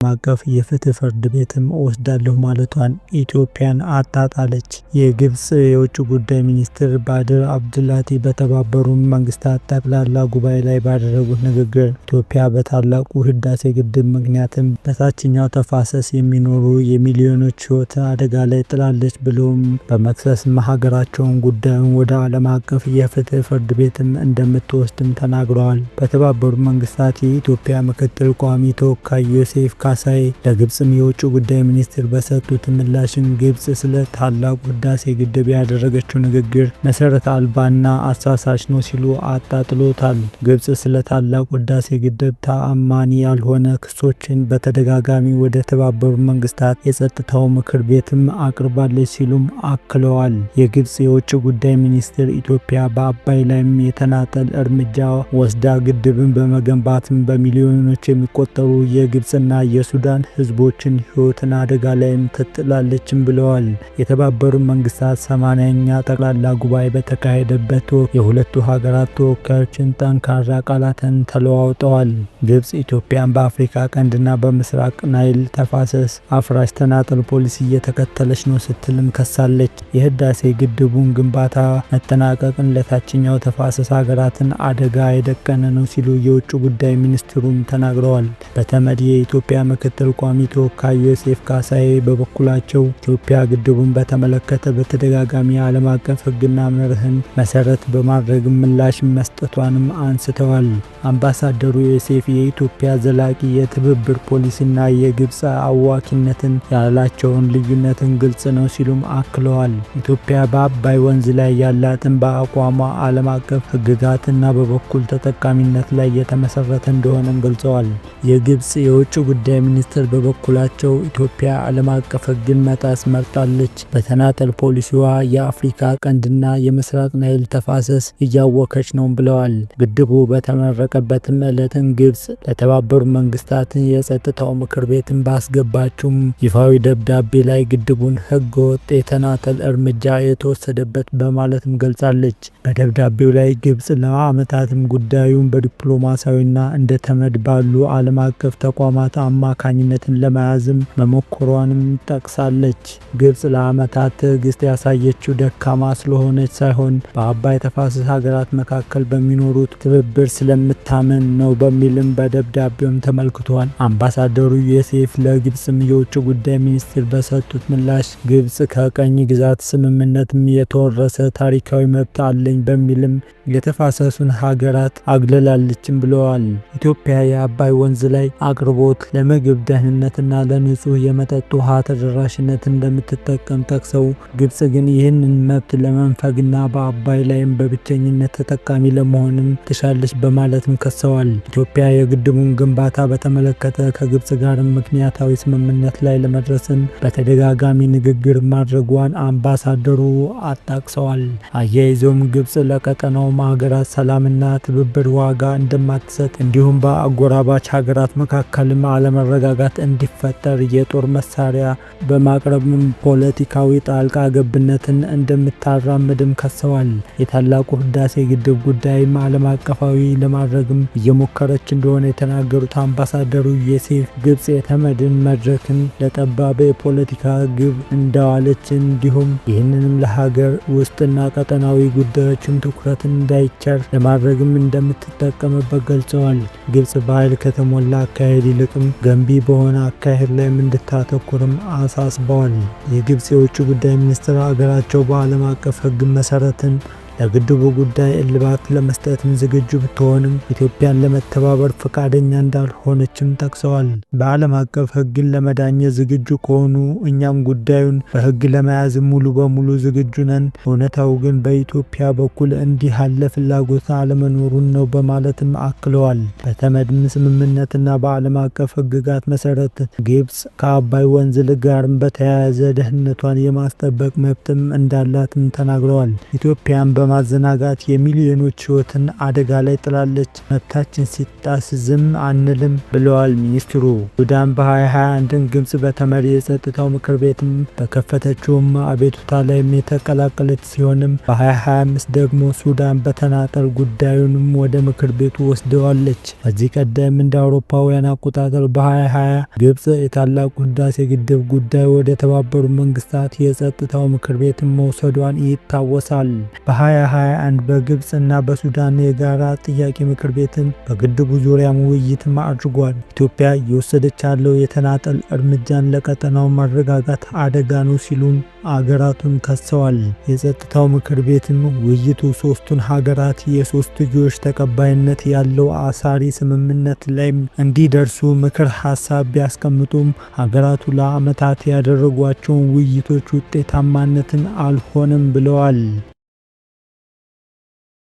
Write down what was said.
አቀፍ የፍትህ ፍርድ ቤትም እወስዳለሁ ማለቷን ኢትዮጵያን አጣጣለች። የግብጽ የውጭ ጉዳይ ሚኒስትር ባድር አብዱላቲ በተባበሩት መንግስታት ጠቅላላ ጉባኤ ላይ ባደረጉት ንግግር ኢትዮጵያ በታላቁ ህዳሴ ግድብ ምክንያትም በታችኛው ተፋሰስ የሚኖሩ የሚሊዮኖች ህይወት አደጋ ላይ ጥላለች ብለውም በመክሰስም ሀገራቸውን ጉዳዩን ወደ ዓለም አቀፍ የፍትህ ፍርድ ቤትም እንደምትወስድም ተናግረዋል። በተባበሩት መንግስታት የኢትዮጵያ ምክትል ቋሚ ተወካይ ዮሴፍ ካሳይ ለግብጽም የውጭ ጉዳይ ሚኒስትር በሰጡት ምላሽም ግብጽ ስለ ታላቁ ህዳሴ ግድብ ያደረገችው ንግግር መሰረት አልባና አሳሳች ነው ሲሉ አጣጥሎታል። ግብጽ ስለ ታላቁ ህዳሴ ግድብ ተአማኒ ያልሆነ ክሶችን በተደጋጋሚ ወደ ተባበሩት መንግስታት የጸጥታው ምክር ቤትም አቅርባለች ሲሉም አክለዋል። የግብጽ የውጭ ጉዳይ ሚኒስትር ኢትዮጵያ በአባይ ላይም የተናጠል እርምጃ ወስዳ ግድብን በመገንባትም በሚሊዮኖች የሚቆጠሩ የግብጽና የሱዳን ህዝቦችን ህይወትን አደጋ ላይም ትጥላለችም ብለዋል። የተባበሩት መንግስታት 80ኛ ጠቅላላ ጉባኤ በተካሄደበት ወቅት የሁለቱ ሀገራት ተወካዮችን ጠንካራ ቃላትን ተለዋውጠዋል። ግብጽ ኢትዮጵያን በአፍሪካ ቀንድና በምስራቅ ናይል ተፋሰስ አፍራሽ ተናጠል ፖሊሲ እየተከተለች ነው ስትልም ከሳለች። የህዳሴ ግድቡን ግንባታ መጠናቀቅን ለታችኛው ተፋሰስ ሀገራትን አደጋ የደቀነ ነው ሲሉ የውጭ ጉዳይ ሚኒስትሩም ተናግረዋል። በተመድ የኢትዮጵያ ምክትል ቋሚ ተወካይ ዮሴፍ ካሳይ በበኩላቸው ኢትዮጵያ ግድቡን በተመለከተ በተደጋጋሚ ዓለም አቀፍ ህግና መርህን መሰረት በማድረግ ምላሽ መስጠቷንም አንስተዋል። አምባሳደሩ ዮሴፍ የኢትዮጵያ ዘላቂ የትብብር ፖሊሲና የግብጽ አዋኪነትን ያላቸውን ልዩነትን ግልጽ ነው ሲሉም አክለዋል። ኢትዮጵያ በአባይ ወንዝ ላይ ያላትን በአቋሟ ዓለም አቀፍ ህግጋትና በበኩል ተጠቃሚነት ላይ የተመሰረተ እንደሆነም ገልጸዋል። የግብጽ የውጭ ጉዳይ ሚኒስትር በበኩላቸው ኢትዮጵያ ዓለም አቀፍ ህግን መጣስ መርጣለች፣ በተናጠል ፖሊሲዋ የአፍሪካ ቀንድና የምስራቅ ናይል ተፋሰስ እያወከች ነው ብለዋል። ግድቡ በተመረቀበትም ዕለትን ግብጽ ለተባበሩት መንግስታት የጸጥታው ምክር ቤትን ባስገባችውም ይፋዊ ደብዳቤ ላይ ግድቡን ህገ ወጥ የተናጠል እርምጃ የተወሰደበት በማለትም ገልጻለች። በደብዳቤው ላይ ግብጽ ለዓመታትም ጉዳዩን በዲፕሎማሲያዊና እንደ ተመድ ባሉ ዓለም አቀፍ ተቋማት አማካኝነትን ለመያዝም መሞከሯንም ጠቅሳለች። ግብጽ ለዓመታት ትዕግስት ያሳየችው ደካማ ስለሆነች ሳይሆን በአባይ ተፋሰስ ሀገራት መካከል በሚኖሩት ትብብር ስለምታምን ነው በሚልም በደብዳቤውም ተመልክቷል። አምባሳደሩ ዮሴፍ ለግብጽም የውጭ ጉዳይ ሚኒስትር በሰጡት ምላሽ ግብጽ ከቀኝ ግዛት ስምምነትም የተወረሰ ታሪካዊ መብት አለኝ በሚልም የተፋሰሱን ሀገራት አግልላለችም ብለዋል። ኢትዮጵያ የአባይ ወንዝ ላይ አቅርቦት ለምግብ ደህንነትና ለንጹህ የመጠጥ ውሃ ተደራሽነት እንደምትጠቀም ጠቅሰው ግብጽ ግን ይህንን መብት ለመንፈግና በአባይ ላይም በብቸኝነት ተጠቃሚ ለመሆንም ትሻለች በማለትም ከሰዋል። ኢትዮጵያ የግድቡን ግንባታ በተመለከተ ከግብጽ ጋርም ምክንያታዊ ስምምነት ላይ ለመድረስን በተደጋጋሚ ንግግር ማድረጓን አምባሳደሩ አጣቅሰዋል። አያይዘውም ግብጽ ለቀጠናው ሀገራት ሰላምና ትብብር ዋጋ እንደማትሰጥ እንዲሁም በአጎራባች ሀገራት መካከልም አለመረጋጋት እንዲፈጠር የጦር መሳሪያ በማቅረብም ፖለቲካዊ ጣልቃ ገብነትን እንደምታራምድም ከሰዋል። የታላቁ ህዳሴ ግድብ ጉዳይም ዓለም አቀፋዊ ለማድረግም እየሞከረች እንደሆነ የተናገሩት አምባሳደሩ ዮሴፍ ግብጽ የተመድን መድረክን ለጠባብ የፖለቲካ ግብ እንዳዋለች እንዲሁም ይህንንም ለሀገር ውስጥና ቀጠናዊ ጉዳዮችም ትኩረትን እንዳይቸር ለማድረግም እንደምትጠቀምበት ገልጸዋል። ግብጽ በኃይል ከተሞላ አካሄድ ይልቅም ገንቢ በሆነ አካሄድ ላይም እንድታተኩርም አሳስበዋል። የግብጽ የውጭ ጉዳይ ሚኒስትር ሀገራቸው በዓለም አቀፍ ህግ መሰረትን ለግድቡ ጉዳይ እልባት ለመስጠትም ዝግጁ ብትሆንም ኢትዮጵያን ለመተባበር ፈቃደኛ እንዳልሆነችም ጠቅሰዋል። በዓለም አቀፍ ህግን ለመዳኘት ዝግጁ ከሆኑ እኛም ጉዳዩን በህግ ለመያዝ ሙሉ በሙሉ ዝግጁ ነን፣ እውነታው ግን በኢትዮጵያ በኩል እንዲህ ያለ ፍላጎት አለመኖሩን ነው በማለትም አክለዋል። በተመድም ስምምነትና በዓለም አቀፍ ህግጋት መሰረት ግብጽ ከአባይ ወንዝ ጋርም በተያያዘ ደህንነቷን የማስጠበቅ መብትም እንዳላትም ተናግረዋል። ኢትዮጵያን በማዘናጋት የሚሊዮኖች ሕይወትን አደጋ ላይ ጥላለች። መብታችን ሲጣስ ዝም አንልም ብለዋል ሚኒስትሩ። ሱዳን በ2021 ግብጽ በተመሪ የጸጥታው ምክር ቤትም በከፈተችውም አቤቱታ ላይም የተቀላቀለች ሲሆንም በ2025 ደግሞ ሱዳን በተናጠል ጉዳዩንም ወደ ምክር ቤቱ ወስደዋለች። ከዚህ ቀደም እንደ አውሮፓውያን አቆጣጠር በ2020 ግብጽ የታላቁ ህዳሴ ግድብ ጉዳይ ወደ ተባበሩት መንግስታት የጸጥታው ምክር ቤት መውሰዷን ይታወሳል። በ2021 በግብጽ እና በሱዳን የጋራ ጥያቄ ምክር ቤትን በግድቡ ዙሪያም ውይይትም አድርጓል። ኢትዮጵያ እየወሰደች ያለው የተናጠል እርምጃን ለቀጠናው መረጋጋት አደጋ ነው ሲሉም አገራቱን ከሰዋል። የጸጥታው ምክር ቤትም ውይይቱ ሶስቱን ሀገራት የሶስትዮሽ ተቀባይነት ያለው አሳሪ ስምምነት ላይ እንዲደርሱ ምክር ሀሳብ ቢያስቀምጡም ሀገራቱ ለዓመታት ያደረጓቸውን ውይይቶች ውጤታማነትን አልሆነም ብለዋል።